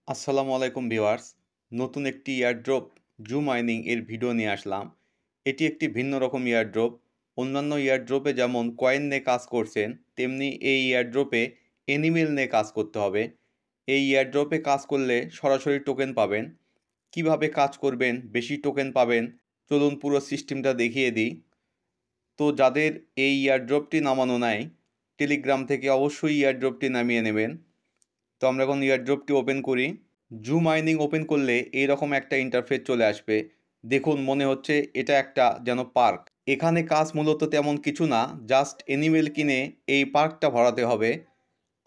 আসসালামু আলাইকুম ভিউয়ার্স। নতুন একটি এয়ারড্রপ জু মাইনিং এর ভিডিও নিয়ে আসলাম। এটি একটি ভিন্ন রকম এয়ারড্রপ। অন্যান্য এয়ারড্রপে যেমন কয়েন নিয়ে কাজ করছেন, তেমনি এই এয়ারড্রপে অ্যানিমেল নিয়ে কাজ করতে হবে। এই এয়ারড্রপে কাজ করলে সরাসরি টোকেন পাবেন। কিভাবে কাজ করবেন, বেশি টোকেন পাবেন, চলুন পুরো সিস্টেমটা দেখিয়ে দিই। তো যাদের এই এয়ারড্রপটি নামানো নাই, টেলিগ্রাম থেকে অবশ্যই এয়ারড্রপটি নামিয়ে নেবেন। তো আমরা এখন এয়ারড্রপটি ওপেন করি। জু মাইনিং ওপেন করলে এইরকম একটা ইন্টারফেস চলে আসবে। দেখুন, মনে হচ্ছে এটা একটা যেন পার্ক। এখানে কাজ মূলত তেমন কিছু না, জাস্ট অ্যানিমেল কিনে এই পার্কটা ভরাতে হবে।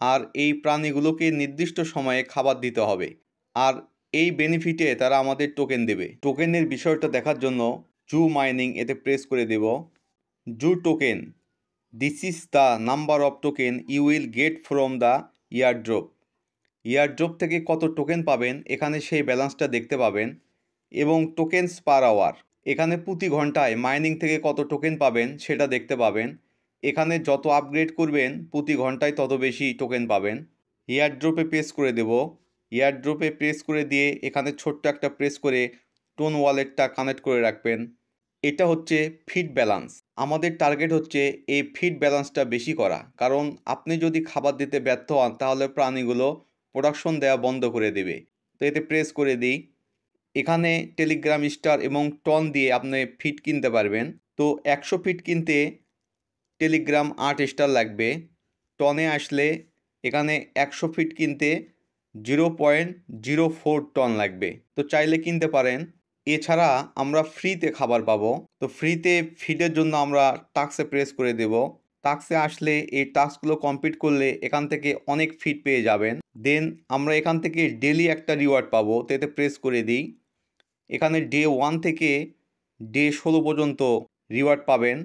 আর এই প্রাণীগুলোকে নির্দিষ্ট সময়ে খাবার দিতে হবে। আর এই বেনিফিটে তারা আমাদের টোকেন দেবে। টোকেনের বিষয়টা দেখার জন্য জু মাইনিং এতে প্রেস করে দেব। জু token, this is the number of token you will get from the airdrop. Airdrop থেকে কত টোকেন পাবেন এখানে সেই ব্যালেন্সটা দেখতে পাবেন। এবং টোকেনস পার আওয়ার, এখানে প্রতি ঘন্টায় মাইনিং থেকে কত টোকেন পাবেন সেটা দেখতে পাবেন। এখানে যত আপগ্রেড করবেন প্রতি ঘন্টায় তত বেশি টোকেন পাবেন। ইয়ারড্রপে প্রেস করে দেব। ইয়ারড্রপে প্রেস করে দিয়ে এখানে ছোট্ট একটা প্রেস করে টোন ওয়ালেটটা কানেক্ট করে রাখবেন। এটা হচ্ছে ফিড ব্যালেন্স। আমাদের টার্গেট হচ্ছে এই ফিড ব্যালেন্সটা বেশি করা, কারণ আপনি যদি খাবার দিতে ব্যর্থ হন তাহলে প্রাণীগুলো প্রোডাকশন দেওয়া বন্ধ করে দেবে। তো এতে প্রেস করে দিই। এখানে টেলিগ্রাম স্টার এবং টন দিয়ে আপনি ফিড কিনতে পারবেন। তো 100 ফিট কিনতে টেলিগ্রাম 8 স্টার লাগবে। টনে আসলে এখানে 100 ফিট কিনতে 0.04 টন লাগবে। তো চাইলে কিনতে পারেন। এছাড়া আমরা ফ্রিতে খাবার পাবো। তো ফ্রিতে ফিডের জন্য আমরা টাস্কে প্রেস করে দেব। টাস্কে আসলে এই টাস্কগুলো কমপ্লিট করলে এখান থেকে অনেক ফিড পেয়ে যাবেন। দেন আমরা এখান থেকে ডেলি একটা রিওয়ার্ড পাবো। তো এতে প্রেস করে দিই। এখানে ডে 1 থেকে ডে 16 পর্যন্ত রিওয়ার্ড পাবেন।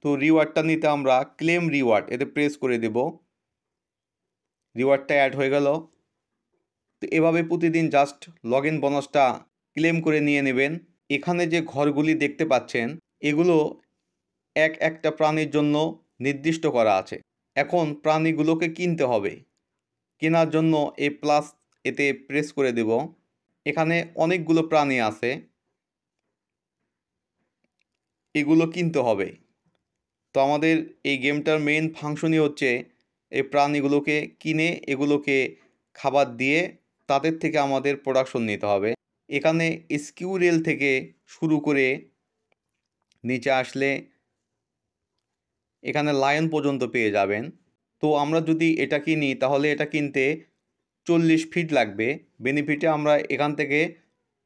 তো রিওয়ার্ডটা নিতে আমরা ক্লেম রিওয়ার্ড এতে প্রেস করে দেব। রিওয়ার্ডটা অ্যাড হয়ে গেল। তো এভাবে প্রতিদিন জাস্ট লগ ইন বোনাসটা ক্লেম করে নিয়ে নেবেন। এখানে যে ঘরগুলি দেখতে পাচ্ছেন এগুলো একটা প্রাণীর জন্য নির্দিষ্ট করা আছে। এখন প্রাণীগুলোকে কিনতে হবে। কেনার জন্য এই প্লাস এতে প্রেস করে দেব। এখানে অনেকগুলো প্রাণী আছে, এগুলো কিনতে হবে। তো আমাদের এই গেমটার মেইন ফাংশনই হচ্ছে এই প্রাণীগুলোকে কিনে এগুলোকে খাবার দিয়ে তাদের থেকে আমাদের প্রোডাকশন নিতে হবে। এখানে স্কিউরেল থেকে শুরু করে নিচে আসলে এখানে লায়ন পর্যন্ত পেয়ে যাবেন। তো আমরা যদি এটা কিনি তাহলে এটা কিনতে 40 ফিট লাগবে। বেনিফিটে আমরা এখান থেকে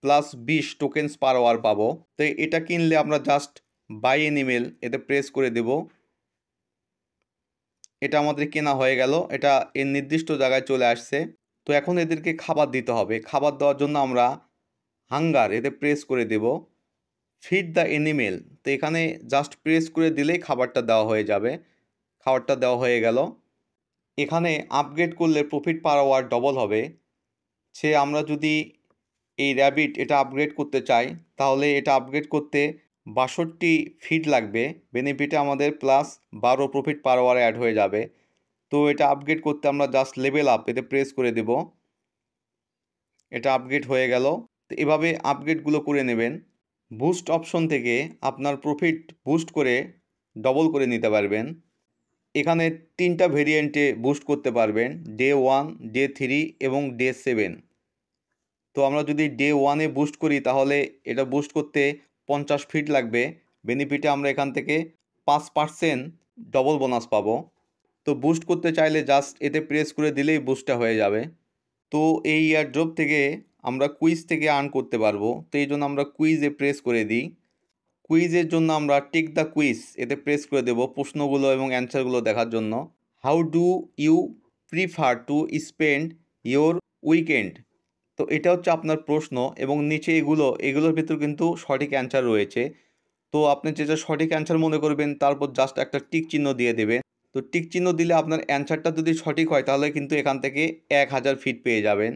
প্লাস 20 টোকেনস পার আওয়ার পাবো। তো এটা কিনলে আমরা জাস্ট বাই অ্যানিমেল এতে প্রেস করে দেব। এটা আমাদের কেনা হয়ে গেল। এটা এর নির্দিষ্ট জায়গায় চলে আসছে। তো এখন এদেরকে খাবার দিতে হবে। খাবার দেওয়ার জন্য আমরা হাঙ্গার এতে প্রেস করে দেব। ফিড দ্য অ্যানিমেল, তো এখানে জাস্ট প্রেস করে দিলেই খাবারটা দেওয়া হয়ে যাবে। খাবারটা দেওয়া হয়ে গেল। এখানে আপগ্রেড করলে প্রফিট পার আওয়ার ডবল হবে। আমরা যদি এই র্যাবিট এটা আপগ্রেড করতে চাই তাহলে এটা আপগ্রেড করতে 62 ফিট লাগবে। বেনিফিটে আমাদের plus 12 profit per hour add হয়ে যাবে। তো এটা আপগ্রেড করতে আমরা জাস্ট লেভেল আপ এতে প্রেস করে দেব। এটা আপগ্রেড হয়ে গেল। তো এভাবে আপগ্রেডগুলো করে নেবেন। বুস্ট অপশন থেকে আপনার প্রফিট বুস্ট করে ডবল করে নিতে পারবেন। এখানে 3টা ভেরিয়েন্টে বুস্ট করতে পারবেন, ডে 1, ডে 3 এবং ডে 7। তো আমরা যদি ডে 1-এ বুস্ট করি তাহলে এটা বুস্ট করতে 50 ফিট লাগবে। বেনিফিটে আমরা এখান থেকে 5% ডবল বোনাস পাবো। তো বুস্ট করতে চাইলে জাস্ট এতে প্রেস করে দিলেই বুস্টটা হয়ে যাবে। তো এই এয়ারড্রপ থেকে আমরা কুইজ থেকে আর্ন করতে পারবো। তো এই জন্য আমরা কুইজে প্রেস করে দিই। কুইজের জন্য আমরা টেক দ্য কুইজ এতে প্রেস করে দেব প্রশ্নগুলো এবং অ্যান্সারগুলো দেখার জন্য। How do you prefer to spend your weekend? তো এটা হচ্ছে আপনার প্রশ্ন এবং নিচে এগুলোর ভিতর কিন্তু সঠিক অ্যান্সার রয়েছে। তো আপনি যেটা সঠিক অ্যান্সার মনে করবেন তারপর জাস্ট একটা টিক চিহ্ন দিয়ে দেবেন। তো টিক চিহ্ন দিলে আপনার অ্যান্সারটা যদি সঠিক হয় তাহলে কিন্তু এখান থেকে 1000 ফিট পেয়ে যাবেন।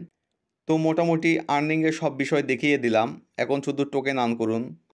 তো মোটামুটি আর্নিংয়ের সব বিষয় দেখিয়ে দিলাম। এখন শুধু টোকেন আর্ন করুন।